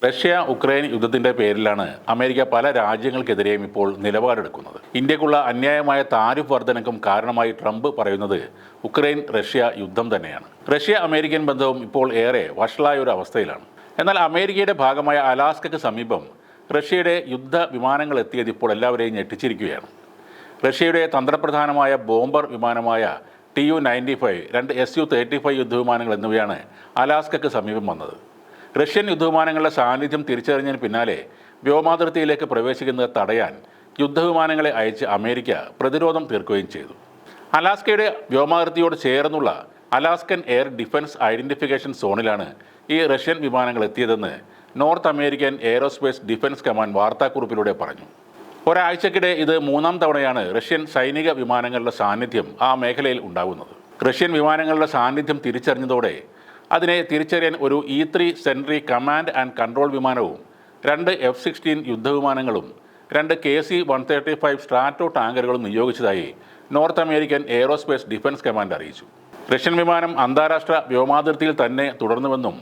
Russia Ukraine യുദ്ധത്തിന്റെ പേരിലാണ് America പല രാജ്യങ്ങൾക്കെതിരെയും ഇപ്പോൾ നിലപാടെടുക്കുന്നത്. ഇന്ത്യക്കുള്ള അന്യായമായ താരിഫ് വർധനയ്ക്കും കാരണമായി ട്രംപ് പറയുന്നത് ഉക്രൈൻ റഷ്യ യുദ്ധം തന്നെയാണ്. റഷ്യ അമേരിക്കൻ ബന്ധവും ഇപ്പോൾ ഏറെ വഷളായ ഒരു അവസ്ഥയിലാണ്. എന്നാൽ അമേരിക്കയുടെ ഭാഗമായ അലാസ്കയ്ക്ക് സമീപം റഷ്യയുടെ യുദ്ധ വിമാനങ്ങൾ എത്തിയത് ഇപ്പോൾ എല്ലാവരെയും ഞെട്ടിച്ചിരിക്കുകയാണ്. റഷ്യയുടെ തന്ത്രപ്രധാനമായ ബോംബർ വിമാനമായ TU-95, 2 Su-35 യുദ്ധവിമാനങ്ങൾ എന്നിവയാണ് അലാസ്കയ്ക്ക് സമീപം വന്നത്. റഷ്യൻ യുദ്ധവിമാനങ്ങളുടെ സാന്നിധ്യം തിരിച്ചറിഞ്ഞതിന് പിന്നാലെ വ്യോമാതിർത്തിയിലേക്ക് പ്രവേശിക്കുന്നത് തടയാൻ യുദ്ധവിമാനങ്ങളെ അയച്ച് അമേരിക്ക പ്രതിരോധം തീർക്കുകയും ചെയ്തു. അലാസ്കയുടെ വ്യോമാതിർത്തിയോട് ചേർന്നുള്ള അലാസ്കൻ എയർ ഡിഫൻസ് ഐഡന്റിഫിക്കേഷൻ സോണിലാണ് ഈ റഷ്യൻ വിമാനങ്ങൾ എത്തിയതെന്ന് North American aerospace defence command വാർത്താക്കുറിപ്പിലൂടെ പറഞ്ഞു. ഒരാഴ്ചക്കിടെ ഇത് 3-ാം തവണയാണ് റഷ്യൻ സൈനിക വിമാനങ്ങളുടെ സാന്നിധ്യം ആ മേഖലയിൽ ഉണ്ടാകുന്നത്. റഷ്യൻ വിമാനങ്ങളുടെ സാന്നിധ്യം തിരിച്ചറിഞ്ഞതോടെ അതിനെ തിരിച്ചറിയാൻ ഒരു E-3 sentry command and control വിമാനവും 2 F-16 യുദ്ധവിമാനങ്ങളും 2 KC-135 സ്ട്രാറ്റോ ടാങ്കറുകളും നിയോഗിച്ചതായി North American aerospace defence command അറിയിച്ചു. റഷ്യൻ വിമാനം അന്താരാഷ്ട്ര വ്യോമാതിർത്തിയിൽ തന്നെ തുടർന്നുവെന്നും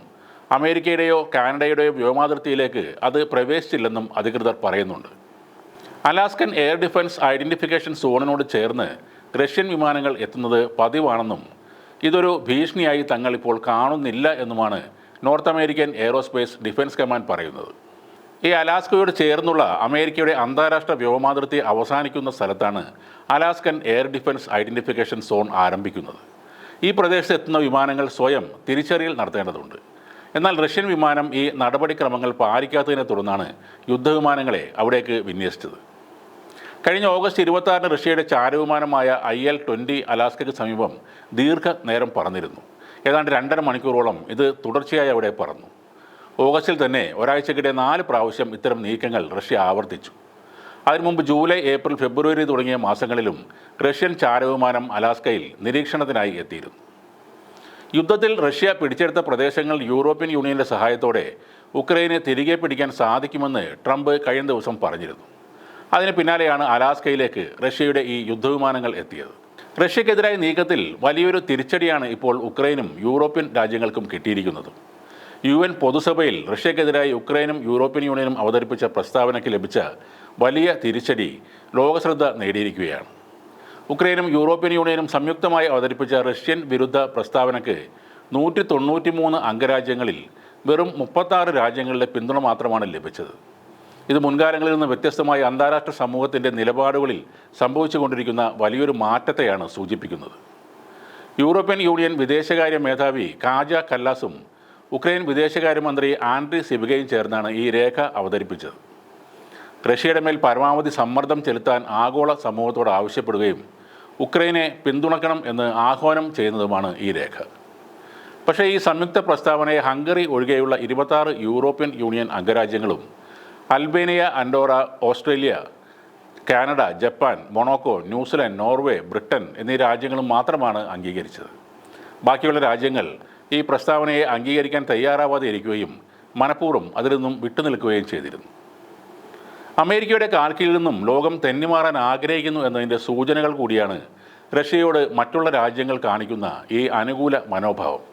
അമേരിക്കയുടെയോ കാനഡയുടെയോ വ്യോമാതിർത്തിയിലേക്ക് അത് പ്രവേശിച്ചില്ലെന്നും അധികൃതർ പറയുന്നുണ്ട്. അലാസ്കൻ എയർ ഡിഫൻസ് ഐഡന്റിഫിക്കേഷൻ സോണിനോട് ചേർന്ന് റഷ്യൻ വിമാനങ്ങൾ എത്തുന്നത് പതിവാണെന്നും ഇതൊരു ഭീഷണിയായി തങ്ങൾ ഇപ്പോൾ കാണുന്നില്ല എന്നുമാണ് north American aerospace defence command പറയുന്നത്. ഈ അലാസ്കയോട് ചേർന്നുള്ള അമേരിക്കയുടെ അന്താരാഷ്ട്ര വ്യോമാതിർത്തി അവസാനിക്കുന്ന സ്ഥലത്താണ് Alaskan air defence identification zone ആരംഭിക്കുന്നത്. ഈ പ്രദേശത്ത് എത്തുന്ന വിമാനങ്ങൾ സ്വയം തിരിച്ചറിയൽ നടത്തേണ്ടതുണ്ട്. എന്നാൽ റഷ്യൻ വിമാനം ഈ നടപടിക്രമങ്ങൾ പാലിക്കാത്തതിനെ തുടർന്നാണ് യുദ്ധവിമാനങ്ങളെ അവിടേക്ക് വിന്യസിച്ചത്. കഴിഞ്ഞ ഓഗസ്റ്റ് 26-ന് റഷ്യയുടെ ചാരവിമാനമായ IL-20 അലാസ്കയ്ക്ക് സമീപം ദീർഘനേരം പറന്നിരുന്നു. ഏതാണ്ട് 2.5 മണിക്കൂറോളം ഇത് തുടർച്ചയായി അവിടെ പറന്നു. ഓഗസ്റ്റിൽ തന്നെ ഒരാഴ്ചക്കിടെ 4 പ്രാവശ്യം ഇത്തരം നീക്കങ്ങൾ റഷ്യ ആവർത്തിച്ചു. അതിനു മുമ്പ് ജൂലൈ, ഏപ്രിൽ, ഫെബ്രുവരി തുടങ്ങിയ മാസങ്ങളിലും റഷ്യൻ ചാരവിമാനം അലാസ്കയിൽ നിരീക്ഷണത്തിനായി എത്തിയിരുന്നു. യുദ്ധത്തിൽ റഷ്യ പിടിച്ചെടുത്ത പ്രദേശങ്ങൾ യൂറോപ്യൻ യൂണിയന്റെ സഹായത്തോടെ ഉക്രൈനെ തിരികെ പിടിക്കാൻ സാധിക്കുമെന്ന് ട്രംപ് കഴിഞ്ഞ ദിവസം പറഞ്ഞിരുന്നു. അതിന് പിന്നാലെയാണ് അലാസ്കയിലേക്ക് റഷ്യയുടെ ഈ യുദ്ധവിമാനങ്ങൾ എത്തിയത്. റഷ്യക്കെതിരായ നീക്കത്തിൽ വലിയൊരു തിരിച്ചടിയാണ് ഇപ്പോൾ ഉക്രൈനും യൂറോപ്യൻ രാജ്യങ്ങൾക്കും കിട്ടിയിരിക്കുന്നത്. UN പൊതുസഭയിൽ റഷ്യക്കെതിരായി ഉക്രൈനും യൂറോപ്യൻ യൂണിയനും അവതരിപ്പിച്ച പ്രസ്താവനയ്ക്ക് ലഭിച്ച വലിയ തിരിച്ചടി ലോകശ്രദ്ധ നേടിയിരിക്കുകയാണ്. ഉക്രൈനും യൂറോപ്യൻ യൂണിയനും സംയുക്തമായി അവതരിപ്പിച്ച റഷ്യൻ വിരുദ്ധ പ്രസ്താവനയ്ക്ക് 193 അംഗരാജ്യങ്ങളിൽ വെറും 36 രാജ്യങ്ങളുടെ പിന്തുണ മാത്രമാണ് ലഭിച്ചത്. ഇത് മുൻകാലങ്ങളിൽ നിന്ന് വ്യത്യസ്തമായി അന്താരാഷ്ട്ര സമൂഹത്തിൻ്റെ നിലപാടുകളിൽ സംഭവിച്ചുകൊണ്ടിരിക്കുന്ന വലിയൊരു മാറ്റത്തെയാണ് സൂചിപ്പിക്കുന്നത്. യൂറോപ്യൻ യൂണിയൻ വിദേശകാര്യ മേധാവി കാജ കല്ലാസും ഉക്രൈൻ വിദേശകാര്യമന്ത്രി ആൻഡ്രി സിബിഗയും ചേർന്നാണ് ഈ രേഖ അവതരിപ്പിച്ചത്. റഷ്യയുടെ മേൽ പരമാവധി സമ്മർദ്ദം ചെലുത്താൻ ആഗോള സമൂഹത്തോട് ആവശ്യപ്പെടുകയും ഉക്രൈനെ പിന്തുണക്കണം എന്ന് ആഹ്വാനം ചെയ്യുന്നതുമാണ് ഈ രേഖ. പക്ഷേ ഈ സംയുക്ത പ്രസ്താവനയെ ഹംഗറി ഒഴികെയുള്ള 26 യൂറോപ്യൻ യൂണിയൻ അംഗരാജ്യങ്ങളും Albania, Andorra, Australia, Canada, Japan, Monaco, New Zealand, Norway, Britain എന്നീ രാജ്യങ്ങളും മാത്രമാണ് അംഗീകരിച്ചത്. ബാക്കിയുള്ള രാജ്യങ്ങൾ ഈ പ്രസ്താവനയെ അംഗീകരിക്കാൻ തയ്യാറാവാതെ ഇരിക്കുകയും മനഃപൂർവ്വം അതിൽ നിന്നും വിട്ടുനിൽക്കുകയും ചെയ്തിരുന്നു. അമേരിക്കയുടെ കാൽക്കീഴിൽ നിന്നും ലോകം തെന്നിമാറാൻ ആഗ്രഹിക്കുന്നു എന്നതിൻ്റെ സൂചനകൾ കൂടിയാണ് റഷ്യയോട് മറ്റുള്ള രാജ്യങ്ങൾ കാണിക്കുന്ന ഈ അനുകൂല മനോഭാവം.